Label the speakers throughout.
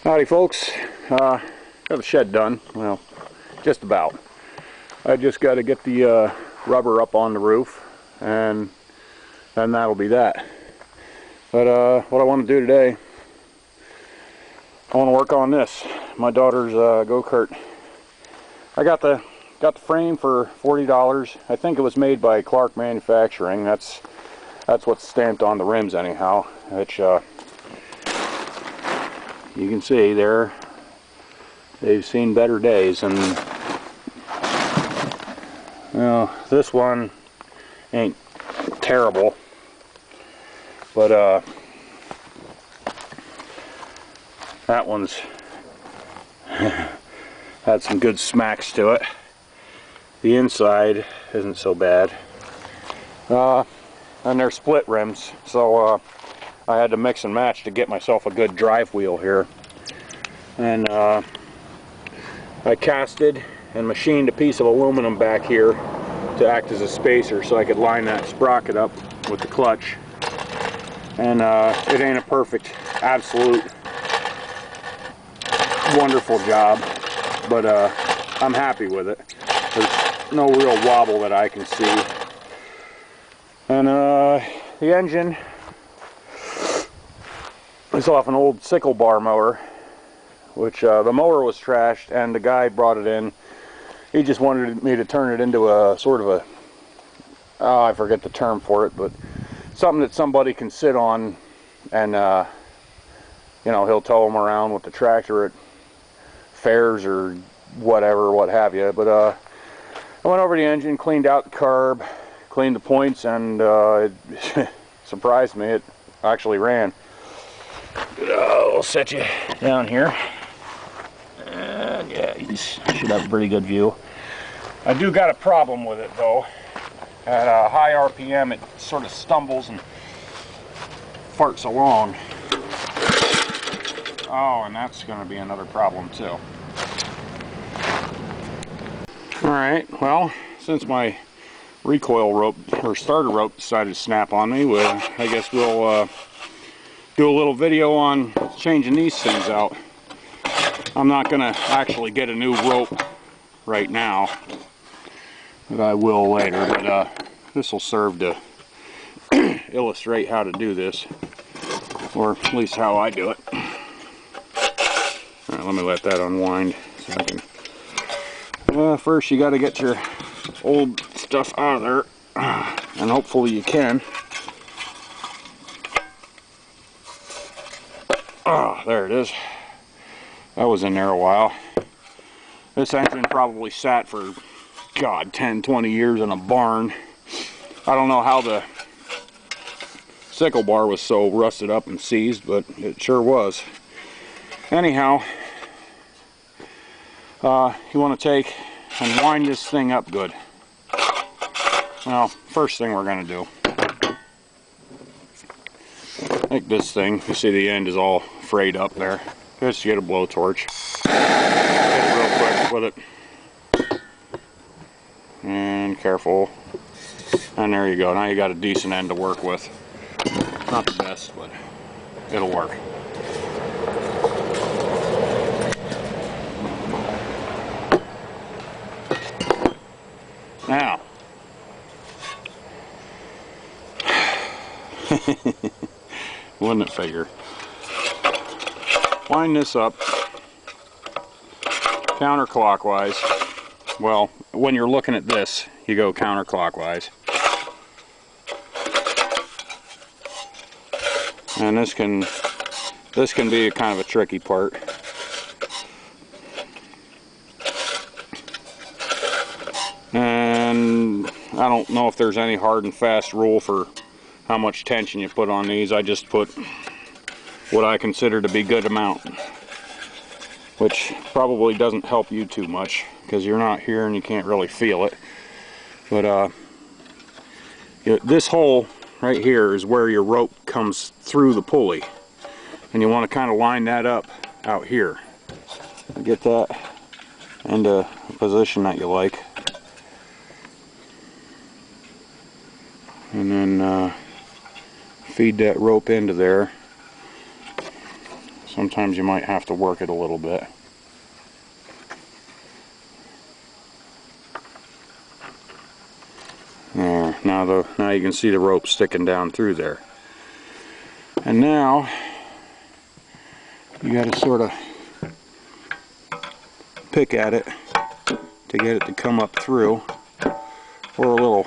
Speaker 1: Howdy folks, got the shed done, well, just about. I just got to get the rubber up on the roof, and then that'll be that. But what I want to do today, I want to work on this, my daughter's go-kart. I got the frame for $40. I think it was made by Clark Manufacturing. That's what's stamped on the rims anyhow, which you can see there, they've seen better days. And well, this one ain't terrible, but that one's had some good smacks to it. The inside isn't so bad, and they're split rims, so I had to mix and match to get myself a good drive wheel here. And I casted and machined a piece of aluminum back here to act as a spacer so I could line that sprocket up with the clutch. And it ain't a perfect, absolute, wonderful job, but I'm happy with it. There's no real wobble that I can see. And the engine is off an old sickle bar mower, which the mower was trashed, and the guy brought it in. He just wanted me to turn it into a sort of a, I forget the term for it, but something that somebody can sit on, and you know, he'll tow them around with the tractor at fairs or whatever, what have you. But I went over the engine, cleaned out the carb, cleaned the points, and it surprised me, it actually ran. I'll set you down here, and yeah, you should have a pretty good view. I do got a problem with it though. At a high RPM it sort of stumbles and farts along. Oh, and that's going to be another problem too. Alright, well, since my recoil rope, or starter rope, decided to snap on me, well, I guess we'll do a little video on changing these things out. I'm not going to actually get a new rope right now, but I will later. But this will serve to illustrate how to do this, or at least how I do it. Alright, let me let that unwind so I can... first you got to get your old stuff out of there, and hopefully you can. Oh, there it is. That was in there a while. This engine probably sat for, God, 10, 20 years in a barn. I don't know how the sickle bar was so rusted up and seized, but it sure was. Anyhow, you want to take and wind this thing up good. Well, first thing we're going to do, like this thing, you see the end is all frayed up there. Just get a blowtorch. Get it real quick with it. And careful. And there you go. Now you got a decent end to work with. Not the best, but it'll work. Now, wouldn't it figure? Wind this up counterclockwise. Well, when you're looking at this, you go counterclockwise. And this can be kind of a tricky part. And I don't know if there's any hard and fast rule for how much tension you put on these. I just put what I consider to be good amount, which probably doesn't help you too much because you're not here and you can't really feel it. But this hole right here is where your rope comes through the pulley, and you want to kind of line that up out here. Get that into a position that you like, and then feed that rope into there. Sometimes you might have to work it a little bit. There, now you can see the rope sticking down through there. And now you got to sort of pick at it to get it to come up through, or a little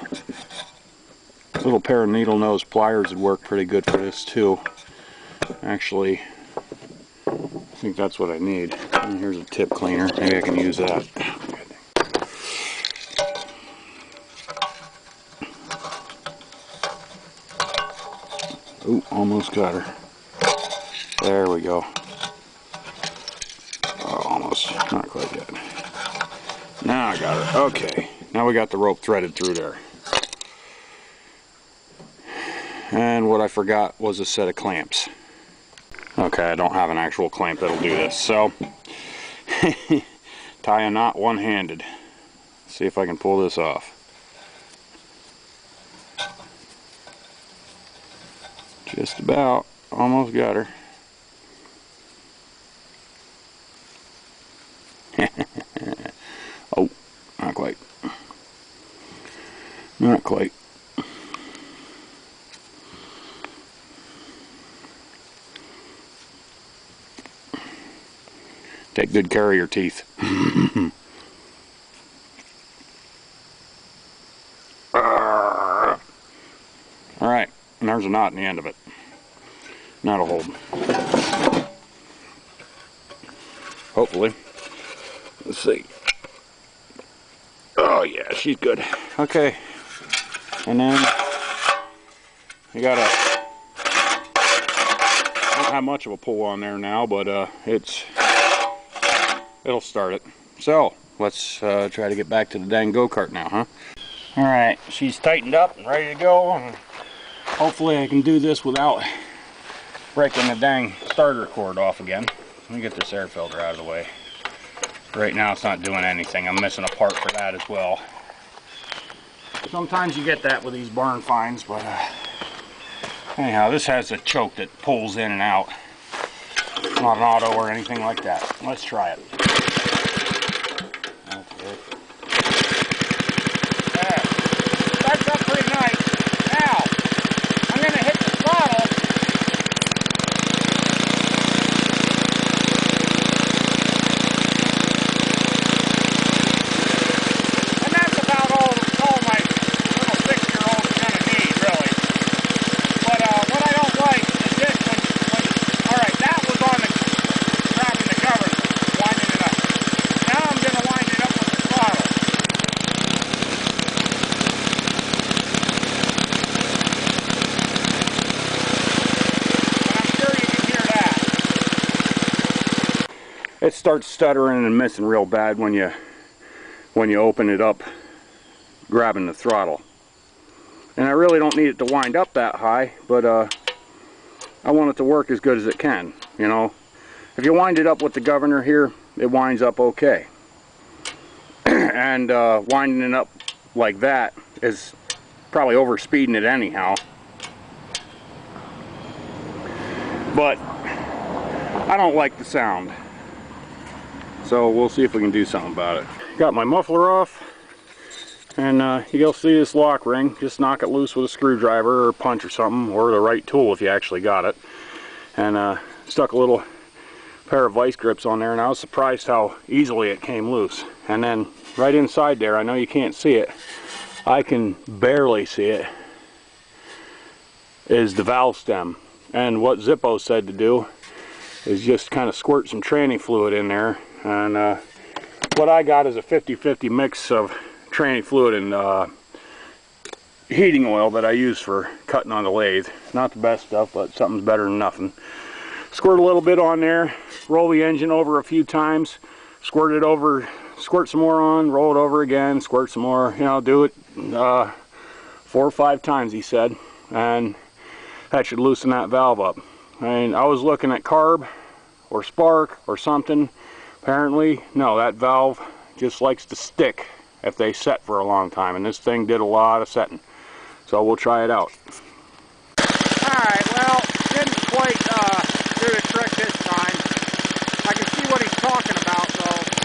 Speaker 1: pair of needle nose pliers would work pretty good for this too. Actually, I think that's what I need. And here's a tip cleaner. Maybe I can use that. Ooh, almost got her. There we go. Oh, almost. Not quite yet. Now I got her. Okay. Now we got the rope threaded through there. And what I forgot was a set of clamps. Okay, I don't have an actual clamp that'll do this. So, tie a knot one-handed. See if I can pull this off. Just about. Almost got her. Oh, not quite. Not quite. Take good care of your teeth. Alright, and there's a knot in the end of it. Not a hold. Hopefully. Let's see. Oh yeah, she's good. Okay. And then you gotta, don't have much of a pull on there now, but it'll start it. So let's try to get back to the dang go-kart now, huh? Alright, she's tightened up and ready to go, and hopefully I can do this without breaking the dang starter cord off again. Let me get this air filter out of the way. Right now it's not doing anything. I'm missing a part for that as well. Sometimes you get that with these barn finds, but anyhow, this has a choke that pulls in and out. Not an auto or anything like that. Let's try it. Okay. Yeah, starts up pretty nice. Now, I'm going to hit the throttle. And that's about all my little 6-year-old is going to need, really. But what I don't like is this when alright, that was on the grabbing the governor, winding it up. Now I'm going to wind it up with the throttle. And I'm sure you can hear that. It starts stuttering and missing real bad when you open it up, grabbing the throttle. And I really don't need it to wind up that high, but I want it to work as good as it can, you know. If you wind it up with the governor here, it winds up okay. And winding it up like that is probably overspeeding it anyhow. But I don't like the sound. So we'll see if we can do something about it. Got my muffler off. And you'll see this lock ring. Just knock it loose with a screwdriver or punch or something, or the right tool if you actually got it. And stuck a little pair of vice grips on there, and I was surprised how easily it came loose. And then right inside there, I know you can't see it, I can barely see it, is the valve stem. And what Zippo said to do is just kind of squirt some tranny fluid in there. And what I got is a 50-50 mix of tranny fluid and heating oil that I use for cutting on the lathe. Not the best stuff, but something's better than nothing. Squirt a little bit on there, roll the engine over a few times, squirt it over, squirt some more on, roll it over again, squirt some more, you know, do it 4 or 5 times, he said, and that should loosen that valve up. I mean, I was looking at carb or spark or something. Apparently, no, that valve just likes to stick if they set for a long time, and this thing did a lot of setting. So we'll try it out. Alright, well, didn't quite do the trick this time. I can see what he's talking about though.